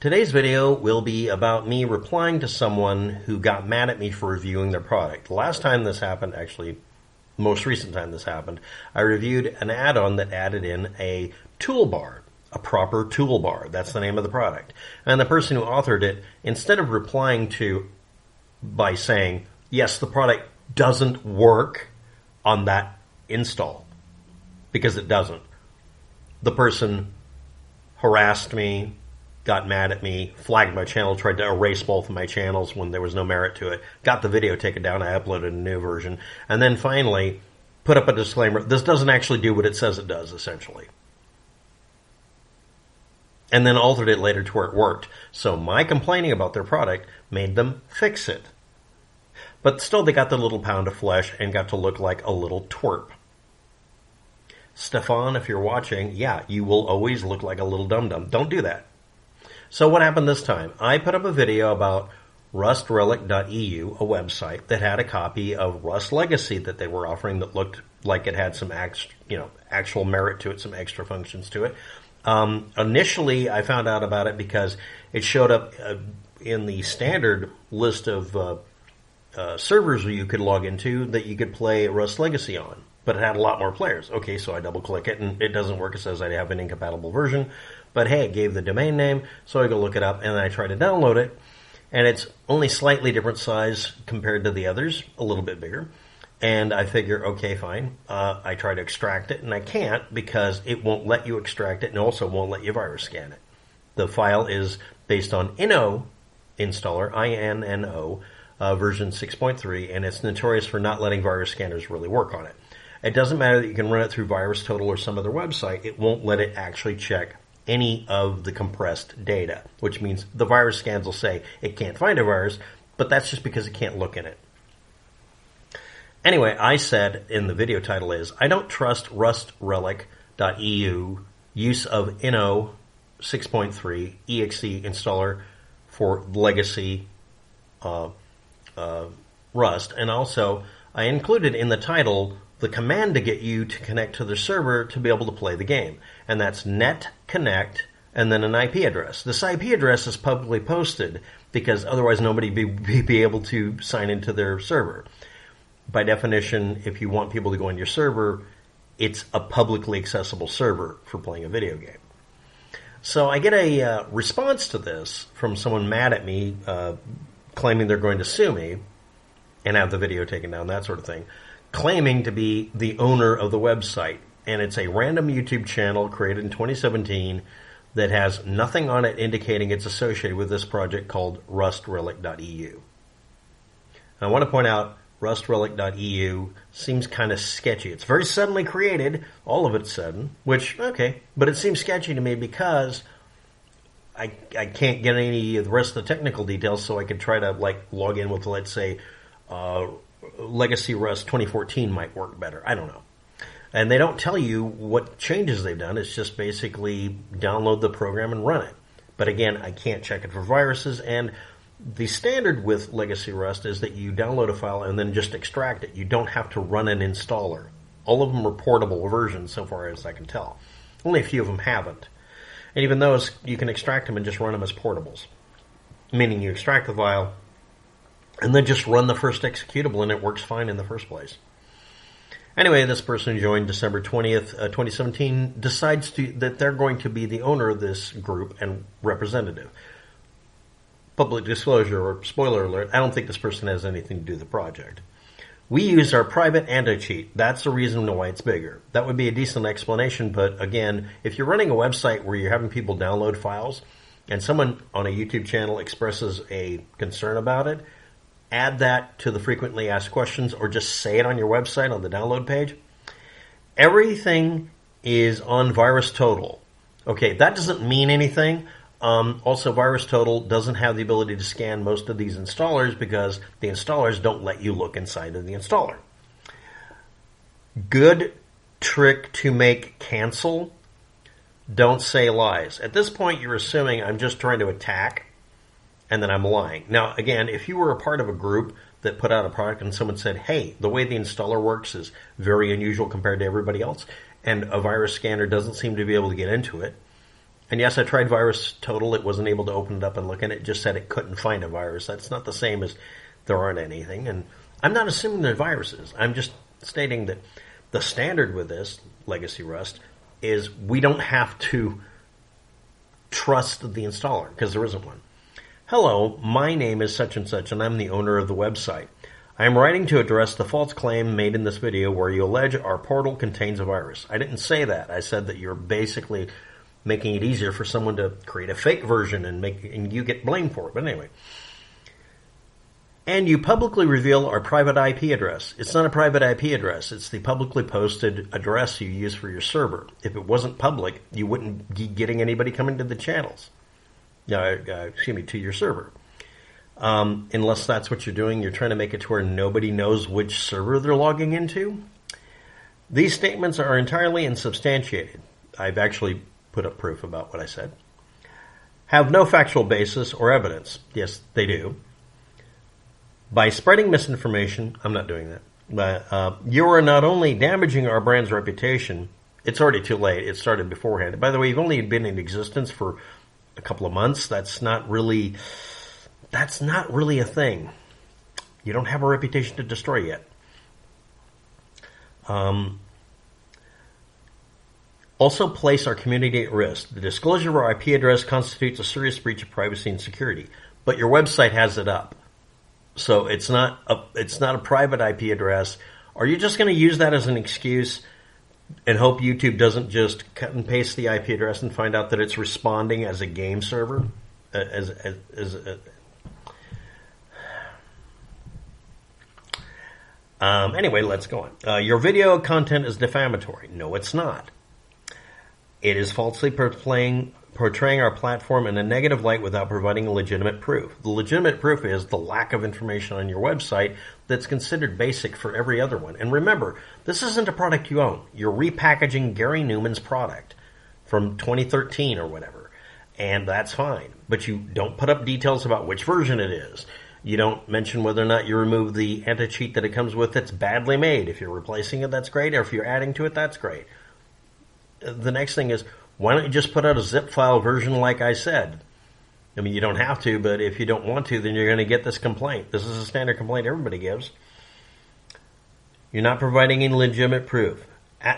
Today's video will be about me replying to someone who got mad at me for reviewing their product. The last time this happened, actually, most recent time this happened, I reviewed an add-on that added in a toolbar, a proper toolbar. That's the name of the product. And the person who authored it, instead of replying by saying, yes, the product doesn't work on that install, because it doesn't, the person harassed me, got mad at me, flagged my channel, tried to erase both of my channels when there was no merit to it, got the video taken down, I uploaded a new version, and then finally put up a disclaimer, this doesn't actually do what it says it does, essentially. And then altered it later to where it worked. So my complaining about their product made them fix it. But still they got the little pound of flesh and got to look like a little twerp. Stefan, if you're watching, yeah, you will always look like a little dum-dum. Don't do that. So what happened this time? I put up a video about RustRelic.eu, a website that had a copy of Rust Legacy that they were offering that looked like it had some actual merit to it, some extra functions to it. Initially, I found out about it because it showed up in the standard list of servers you could log into that you could play Rust Legacy on. But it had a lot more players. Okay, so I double-click it, and it doesn't work. It says I have an incompatible version. But hey, it gave the domain name, so I go look it up, and then I try to download it. And it's only slightly different size compared to the others, a little bit bigger. And I figure, okay, fine. I try to extract it, and I can't because it won't let you extract it and also won't let you virus scan it. The file is based on Inno installer, I-N-N-O, version 6.3, and it's notorious for not letting virus scanners really work on it. It doesn't matter that you can run it through VirusTotal or some other website. It won't let it actually check any of the compressed data, which means the virus scans will say it can't find a virus, but that's just because it can't look in it. Anyway, I said in the video title is, I don't trust RustRelic.eu use of Inno 6.3 exe installer for legacy Rust, and also I included in the title the command to get you to connect to the server to be able to play the game. And that's net.connect and then an IP address. This IP address is publicly posted because otherwise nobody be able to sign into their server. By definition, if you want people to go on your server, it's a publicly accessible server for playing a video game. So I get a response to this from someone mad at me, claiming they're going to sue me and have the video taken down, that sort of thing, claiming to be the owner of the website. And it's a random YouTube channel created in 2017 that has nothing on it indicating it's associated with this project called RustRelic.eu. I want to point out RustRelic.eu seems kind of sketchy. It's very suddenly created, all of it's sudden, which, okay, but it seems sketchy to me because I can't get any of the rest of the technical details, so I could try to log in with, let's say, Legacy Rust 2014 might work better. I don't know. And they don't tell you what changes they've done. It's just basically download the program and run it. But again, I can't check it for viruses. And the standard with Legacy Rust is that you download a file and then just extract it. You don't have to run an installer. All of them are portable versions so far as I can tell. Only a few of them haven't. And even those, you can extract them and just run them as portables. Meaning you extract the file and then just run the first executable, and it works fine in the first place. Anyway, this person who joined December 20th, 2017, decides that they're going to be the owner of this group and representative. Public disclosure, or spoiler alert, I don't think this person has anything to do with the project. We use our private anti-cheat. That's the reason why it's bigger. That would be a decent explanation, but again, if you're running a website where you're having people download files, and someone on a YouTube channel expresses a concern about it, add that to the frequently asked questions or just say it on your website on the download page. Everything is on VirusTotal. Okay, that doesn't mean anything. Also, VirusTotal doesn't have the ability to scan most of these installers because the installers don't let you look inside of the installer. Good trick to make cancel. Don't say lies. At this point, you're assuming I'm just trying to attack and then I'm lying. Now, again, if you were a part of a group that put out a product and someone said, hey, the way the installer works is very unusual compared to everybody else, and a virus scanner doesn't seem to be able to get into it, And yes, I tried Virus Total. It wasn't able to open it up and look in it. It just said it couldn't find a virus. That's not the same as there aren't anything. And I'm not assuming they're viruses. I'm just stating that the standard with this, Legacy Rust, is we don't have to trust the installer because there isn't one. Hello, my name is such and such, and I'm the owner of the website. I am writing to address the false claim made in this video where you allege our portal contains a virus. I didn't say that. I said that you're basically making it easier for someone to create a fake version and you get blamed for it. But anyway. And you publicly reveal our private IP address. It's not a private IP address. It's the publicly posted address you use for your server. If it wasn't public, you wouldn't be getting anybody coming to the channels. To your server. Unless that's what you're doing, you're trying to make it to where nobody knows which server they're logging into. These statements are entirely unsubstantiated. I've actually put up proof about what I said. Have no factual basis or evidence. Yes, they do. By spreading misinformation, I'm not doing that, but you are not only damaging our brand's reputation, it's already too late. It started beforehand. By the way, you've only been in existence for a couple of months. That's not really a thing. You don't have a reputation to destroy yet. Also place our community at risk. The disclosure of our IP address constitutes a serious breach of privacy and security, but your website has it up. So it's not a private IP address. Are you just going to use that as an excuse and hope YouTube doesn't just cut and paste the IP address and find out that it's responding as a game server? Anyway, let's go on. Your video content is defamatory. No, it's not. It is falsely portraying our platform in a negative light without providing legitimate proof. The legitimate proof is the lack of information on your website that's considered basic for every other one. And remember, this isn't a product you own. You're repackaging Gary Newman's product from 2013 or whatever. And that's fine. But you don't put up details about which version it is. You don't mention whether or not you remove the anti-cheat that it comes with that's badly made. If you're replacing it, that's great. Or if you're adding to it, that's great. The next thing is, why don't you just put out a zip file version like I said? I mean, you don't have to, but if you don't want to, then you're going to get this complaint. This is a standard complaint everybody gives. You're not providing any legitimate proof.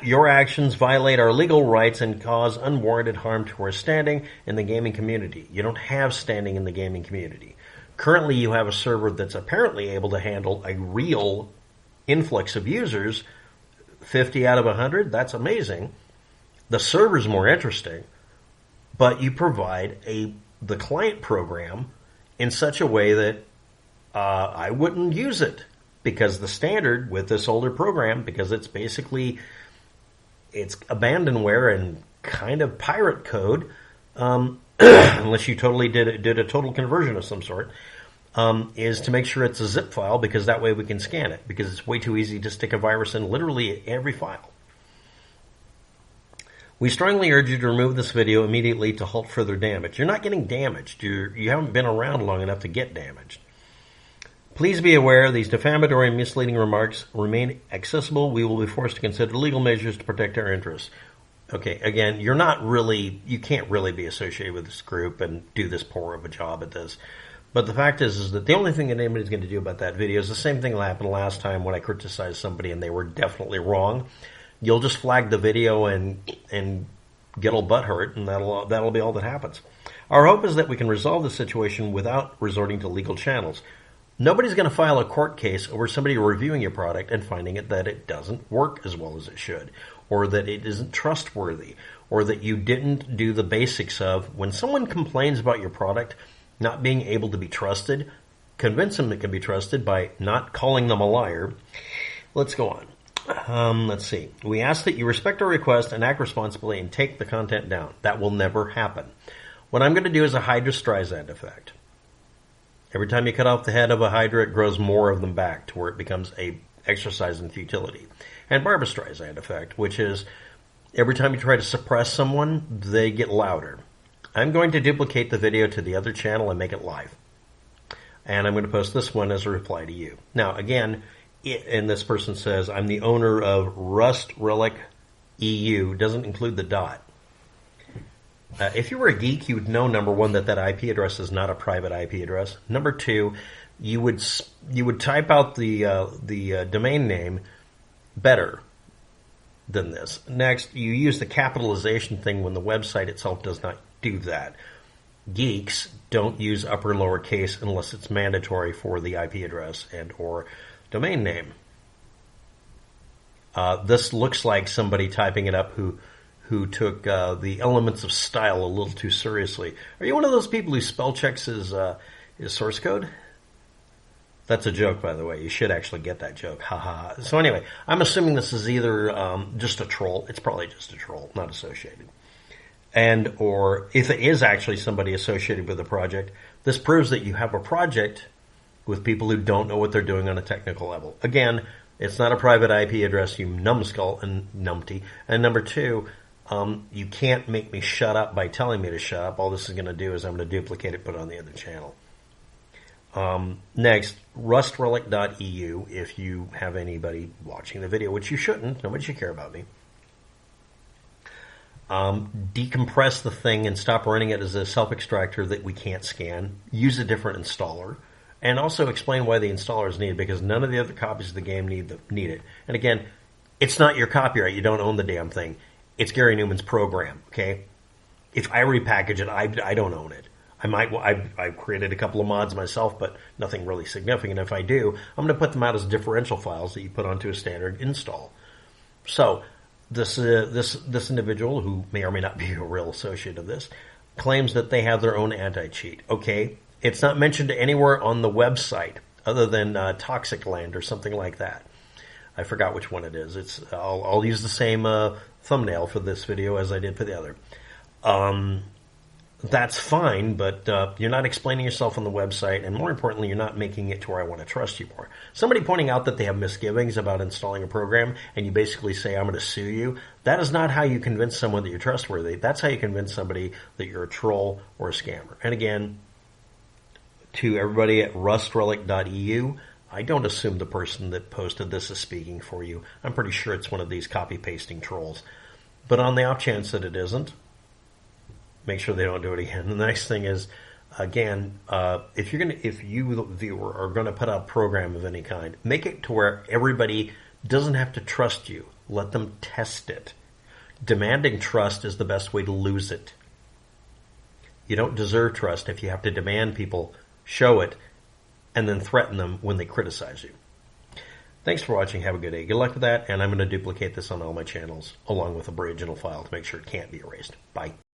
Your actions violate our legal rights and cause unwarranted harm to our standing in the gaming community. You don't have standing in the gaming community. Currently, you have a server that's apparently able to handle a real influx of users, 50 out of 100. That's amazing. The server's more interesting, but you provide the client program in such a way that I wouldn't use it, because the standard with this older program, because it's basically it's abandonware and kind of pirate code, unless you totally did a total conversion of some sort, is to make sure it's a zip file, because that way we can scan it, because it's way too easy to stick a virus in literally every file. We strongly urge you to remove this video immediately to halt further damage. You're not getting damaged. You haven't been around long enough to get damaged. Please be aware these defamatory and misleading remarks remain accessible. We will be forced to consider legal measures to protect our interests. Okay, again, you can't really be associated with this group and do this poor of a job at this. But the fact is that the only thing that anybody's going to do about that video is the same thing that happened last time when I criticized somebody and they were definitely wrong. You'll just flag the video and get all butthurt, and that'll be all that happens. Our hope is that we can resolve the situation without resorting to legal channels. Nobody's going to file a court case over somebody reviewing your product and finding that it doesn't work as well as it should, or that it isn't trustworthy, or that you didn't do the basics of, when someone complains about your product not being able to be trusted, convince them it can be trusted by not calling them a liar. Let's go on. Let's see. We ask that you respect our request and act responsibly and take the content down. That will never happen. What I'm going to do is a Hydra Streisand effect. Every time you cut off the head of a Hydra, it grows more of them back to where it becomes a exercise in futility. And Barbra Streisand effect, which is every time you try to suppress someone, they get louder. I'm going to duplicate the video to the other channel and make it live. And I'm going to post this one as a reply to you. Now, again, and this person says, I'm the owner of RustRelic.eu, doesn't include the dot. If you were a geek, you would know, number one, that that IP address is not a private IP address. Number two, you would type out the domain name better than this. Next, you use the capitalization thing when the website itself does not do that. Geeks don't use upper and lower case unless it's mandatory for the IP address and or domain name. This looks like somebody typing it up who took the elements of style a little too seriously. Are you one of those people who spell checks his source code? That's a joke, by the way. You should actually get that joke. Ha ha. So anyway, I'm assuming this is either just a troll. It's probably just a troll, not associated. And or if it is actually somebody associated with the project, this proves that you have a project with people who don't know what they're doing on a technical level. Again, it's not a private IP address, you numbskull and numpty. And number two, you can't make me shut up by telling me to shut up. All this is going to do is I'm going to duplicate it, put it on the other channel. Next, RustRelic.eu, if you have anybody watching the video, which you shouldn't. Nobody should care about me. Decompress the thing and stop running it as a self-extractor that we can't scan. Use a different installer. And also explain why the installer is needed, because none of the other copies of the game need it. And again, it's not your copyright. You don't own the damn thing. It's Gary Newman's program, okay? If I repackage it, I don't own it. I've created a couple of mods myself, but nothing really significant. If I do, I'm going to put them out as differential files that you put onto a standard install. So this individual, who may or may not be a real associate of this, claims that they have their own anti-cheat. Okay, it's not mentioned anywhere on the website other than Toxic Land or something like that. I forgot which one it is. I'll use the same thumbnail for this video as I did for the other. That's fine, but you're not explaining yourself on the website, and more importantly, you're not making it to where I want to trust you more. Somebody pointing out that they have misgivings about installing a program, and you basically say, I'm going to sue you, that is not how you convince someone that you're trustworthy. That's how you convince somebody that you're a troll or a scammer. And again, to everybody at RustRelic.eu, I don't assume the person that posted this is speaking for you. I'm pretty sure it's one of these copy-pasting trolls. But on the off chance that it isn't, make sure they don't do it again. The next thing is, again, if you, the viewer, are going to put out a program of any kind, make it to where everybody doesn't have to trust you. Let them test it. Demanding trust is the best way to lose it. You don't deserve trust if you have to demand people show it and then threaten them when they criticize you. Thanks for watching. Have a good day. Good luck with that, and I'm going to duplicate this on all my channels along with a original file to make sure it can't be erased. Bye.